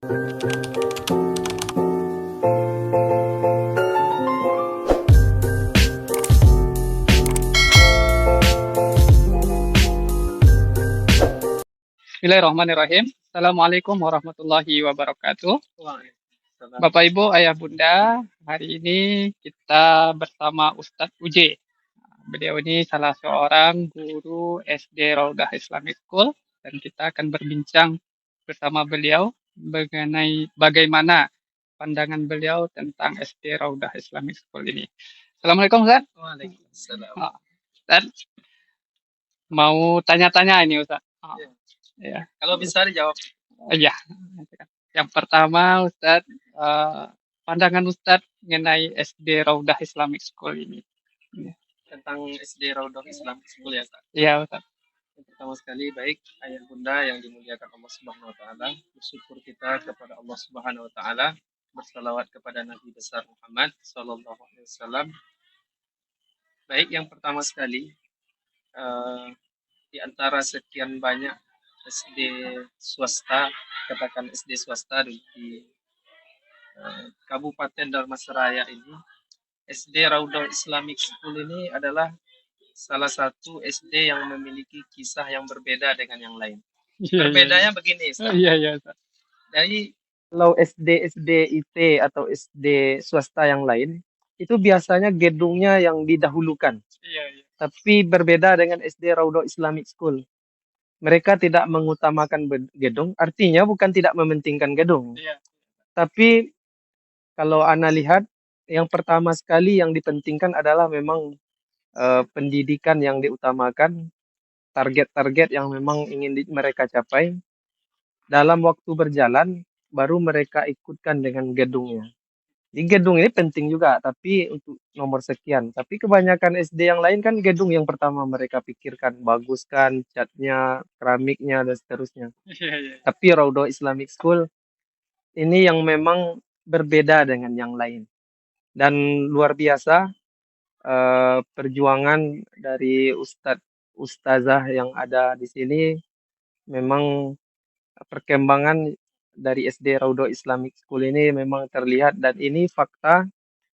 Bismillahirrahmanirrahim. Assalamualaikum warahmatullahi wabarakatuh. Bapak Ibu, Ayah Bunda, hari ini kita bersama Ustadz Uje. Beliau ini salah seorang guru SD Raudah Islamic School dan kita akan berbincang bersama beliau mengenai bagaimana pandangan beliau tentang SD Raudah Islamic School ini. Assalamualaikum Ustadz. Waalaikumsalam. Ustadz, mau tanya-tanya ini Ustadz. Ya. Kalau bisa dijawab. Iya. Yang pertama Ustadz, pandangan Ustadz mengenai SD Raudah Islamic School ini. Tentang SD Raudhah Islamic School ya, Kak. Iya Ustadz. Yang pertama sekali, baik ayah bunda yang dimuliakan Allah Subhanahu wa taala, bersyukur kita kepada Allah Subhanahu wa taala, bersalawat kepada Nabi besar Muhammad sallallahu alaihi wasallam. Baik, yang pertama sekali, di antara sekian banyak SD swasta, katakan SD swasta di Kabupaten Dharmasraya ini, SD Raudhah Islamic School ini adalah salah satu SD yang memiliki kisah yang berbeda dengan yang lain. Berbedanya begini, Ustaz. Iya Ustadz. Dari kalau SD IT atau SD swasta yang lain, itu biasanya gedungnya yang didahulukan. Iya. Tapi berbeda dengan SD Raudhah Islamic School. Mereka tidak mengutamakan gedung, artinya bukan tidak mementingkan gedung. Iya. Tapi kalau Ana lihat, yang pertama sekali yang dipentingkan adalah memang pendidikan yang diutamakan, target-target yang memang ingin mereka capai. Dalam waktu berjalan, baru mereka ikutkan dengan gedungnya. Di gedung ini penting juga, tapi untuk nomor sekian. Tapi kebanyakan SD yang lain kan gedung yang pertama mereka pikirkan, baguskan catnya, keramiknya, dan seterusnya. Iya. Tapi Raudhah Islamic School ini yang memang berbeda dengan yang lain. Dan luar biasa perjuangan dari ustazah yang ada di sini, memang perkembangan dari SD Raudhah Islamic School ini memang terlihat, dan ini fakta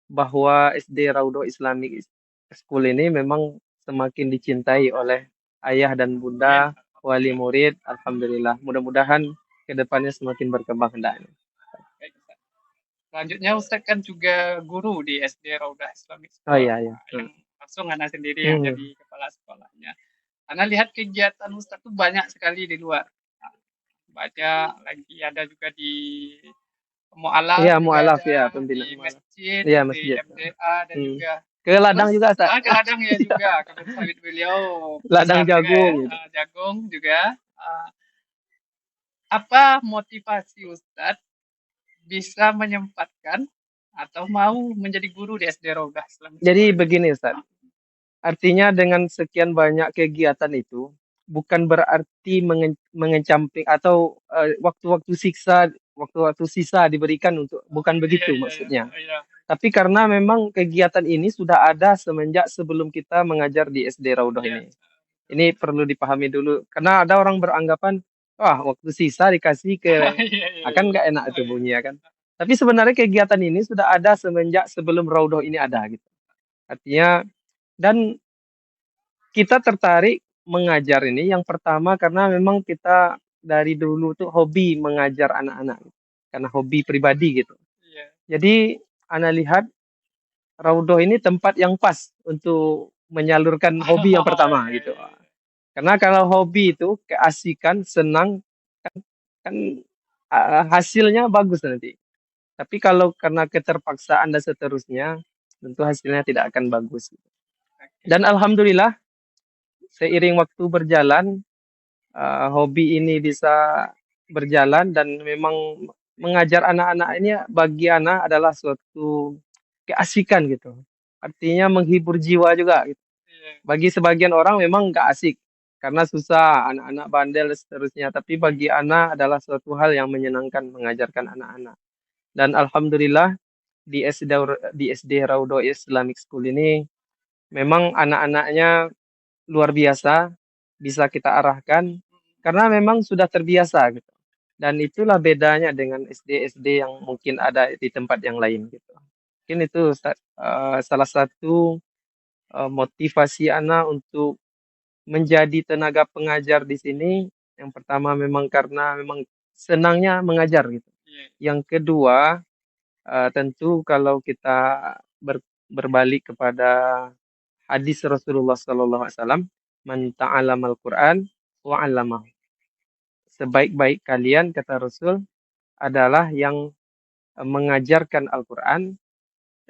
bahwa SD Raudhah Islamic School ini memang semakin dicintai oleh ayah dan bunda, wali murid. Alhamdulillah, mudah-mudahan kedepannya semakin berkembang hendaknya. Baik, Ustadz. Selanjutnya Ustadz kan juga guru di SD Raudah Islamic School. Oh iya. Yang langsung Ana sendiri yang jadi kepala sekolahnya. Ana lihat kegiatan Ustadz tuh banyak sekali di luar. Baca lagi ada juga di Mu'alaf. Iya, juga Mu'alaf ada, ya, di pembinaan Mu'alaf. masjid, Iya, di masjid. MTA dan juga Ke ladang juga, Ustaz. ke ladang ya juga, kebun sawit beliau. Ladang besar juga jagung. ya. Jagung juga. Apa motivasi Ustadz bisa menyempatkan atau mau menjadi guru di SD Raudah Islamic School? Jadi begini, Ustaz. Artinya dengan sekian banyak kegiatan itu, bukan berarti mengecamping atau waktu-waktu sisa diberikan untuk, bukan begitu maksudnya. Iya. Tapi karena memang kegiatan ini sudah ada semenjak sebelum kita mengajar di SD Raudhah Iya. ini. Ini perlu dipahami dulu. Karena ada orang beranggapan, wah waktu sisa dikasih ke, akan nggak enak itu bunyi ya kan. Tapi sebenarnya kegiatan ini sudah ada semenjak sebelum Raudhah ini ada gitu. Artinya, dan kita tertarik mengajar ini yang pertama karena memang kita dari dulu tuh hobi mengajar anak-anak. Karena hobi pribadi gitu. Iya. Jadi Ana lihat Raudhah ini tempat yang pas untuk menyalurkan hobi yang pertama gitu. Karena kalau hobi itu keasikan, senang, kan hasilnya bagus nanti. Tapi kalau karena keterpaksaan dan seterusnya, tentu hasilnya tidak akan bagus. Dan alhamdulillah, seiring waktu berjalan, hobi ini bisa berjalan, dan memang mengajar anak-anak ini bagi anak adalah suatu keasikan gitu. Artinya menghibur jiwa juga gitu. Bagi sebagian orang memang nggak asik karena susah, anak-anak bandel dan seterusnya. Tapi bagi anak adalah suatu hal yang menyenangkan mengajarkan anak-anak. Dan alhamdulillah di SD Raudhah Islamic School ini memang anak-anaknya luar biasa, bisa kita arahkan karena memang sudah terbiasa gitu. Dan itulah bedanya dengan SD-SD yang mungkin ada di tempat yang lain gitu. Mungkin itu Ustaz, salah satu motivasi Ana untuk menjadi tenaga pengajar di sini. Yang pertama memang karena memang senangnya mengajar gitu. Yang kedua, tentu kalau kita berbalik kepada hadis Rasulullah SAW, man ta'alamal Quran wa 'allamahu. Sebaik-baik kalian, kata Rasul, adalah yang mengajarkan Al-Quran,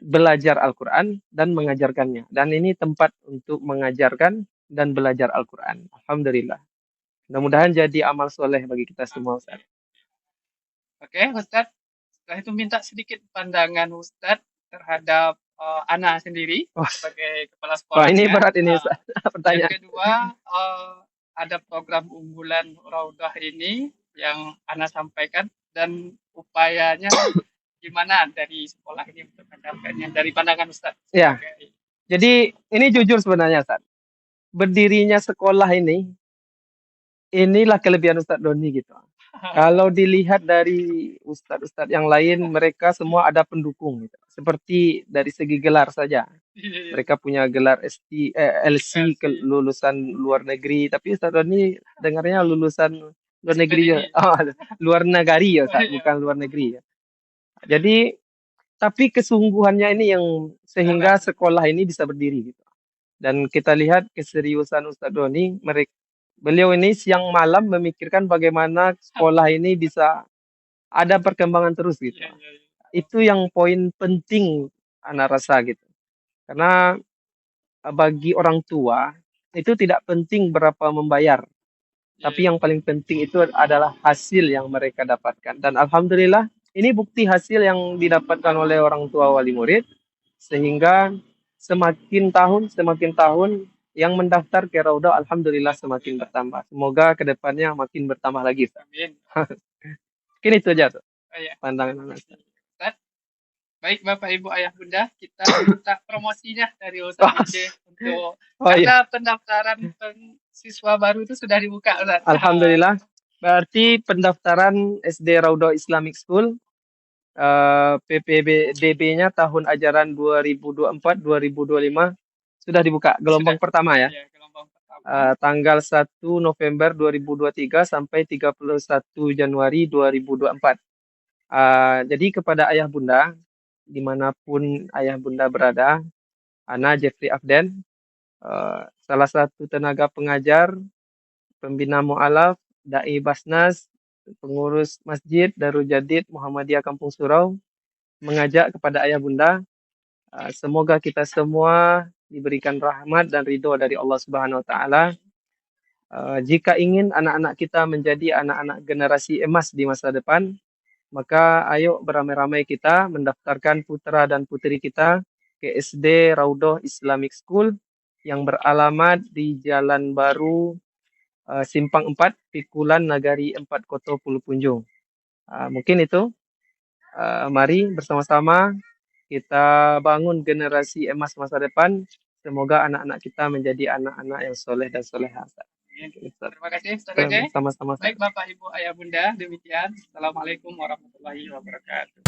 belajar Al-Quran, dan mengajarkannya. Dan ini tempat untuk mengajarkan dan belajar Al-Quran. Alhamdulillah. Mudah-mudahan jadi amal soleh bagi kita semua, Ustaz. Oke, Ustadz. Setelah itu minta sedikit pandangan Ustadz terhadap Ana sendiri Wah, sebagai kepala wah ini sekolahnya. berat ini, Ustaz. Yang Pertanyaan. kedua, ada program unggulan Raudah ini yang Ana sampaikan dan upayanya gimana dari sekolah ini untuk mencapainya dari pandangan Ustadz. Ya. sebagai- Jadi ini jujur sebenarnya, Ustaz. Berdirinya sekolah ini, inilah kelebihan Ustadz Doni gitu. Kalau dilihat dari ustadz-ustadz yang lain, mereka semua ada pendukung gitu. Seperti dari segi gelar saja. Mereka punya gelar LC lulusan luar negeri, tapi Ustadz Doni dengarnya lulusan luar negeri ya. Luar negeri ya, Ustaz, bukan luar negeri ya. Jadi tapi kesungguhannya ini yang sehingga sekolah ini bisa berdiri gitu. Dan kita lihat keseriusan Ustadz Doni, beliau ini siang malam memikirkan bagaimana sekolah ini bisa ada perkembangan terus gitu. Itu yang poin penting Ana rasa gitu. Karena bagi orang tua itu tidak penting berapa membayar. Tapi yang paling penting itu adalah hasil yang mereka dapatkan. Dan alhamdulillah ini bukti hasil yang didapatkan oleh orang tua wali murid. Sehingga semakin tahun yang mendaftar ke Raudah alhamdulillah semakin bertambah. Semoga kedepannya makin bertambah lagi. Amin. Mungkin itu aja tuh pandangan Anda. Baik Bapak Ibu Ayah Bunda, kita minta promosinya dari Ustadz Ije untuk karena pendaftaran siswa baru itu sudah dibuka, Ustadz. Alhamdulillah. Berarti pendaftaran SD Raudah Islamic School PPDB-nya tahun ajaran 2024-2025 sudah dibuka gelombang pertama ya. Iya, gelombang pertama. Tanggal 1 November 2023 sampai 31 Januari 2024. Jadi kepada ayah bunda, dimanapun ayah bunda berada, Ana Jeffrey Afden, salah satu tenaga pengajar, pembina mu'alaf, dai Basnas, pengurus masjid Darul Jadid Muhammadiyah Kampung Surau, mengajak kepada ayah bunda, semoga kita semua diberikan rahmat dan ridho dari Allah Subhanahu Wa Taala. Jika ingin anak-anak kita menjadi anak-anak generasi emas di masa depan, maka ayo beramai-ramai kita mendaftarkan putra dan putri kita ke SD Raudah Islamic School yang beralamat di Jalan Baru Simpang 4, Pikulan Nagari 4 Koto Pulau Punjung. Mungkin itu. Mari bersama-sama kita bangun generasi emas masa depan. Semoga anak-anak kita menjadi anak-anak yang soleh dan soleha. Terima kasih, Ustaz Ije. Sama-sama. Baik Bapak Ibu Ayah Bunda, demikian. Assalamualaikum warahmatullahi wabarakatuh.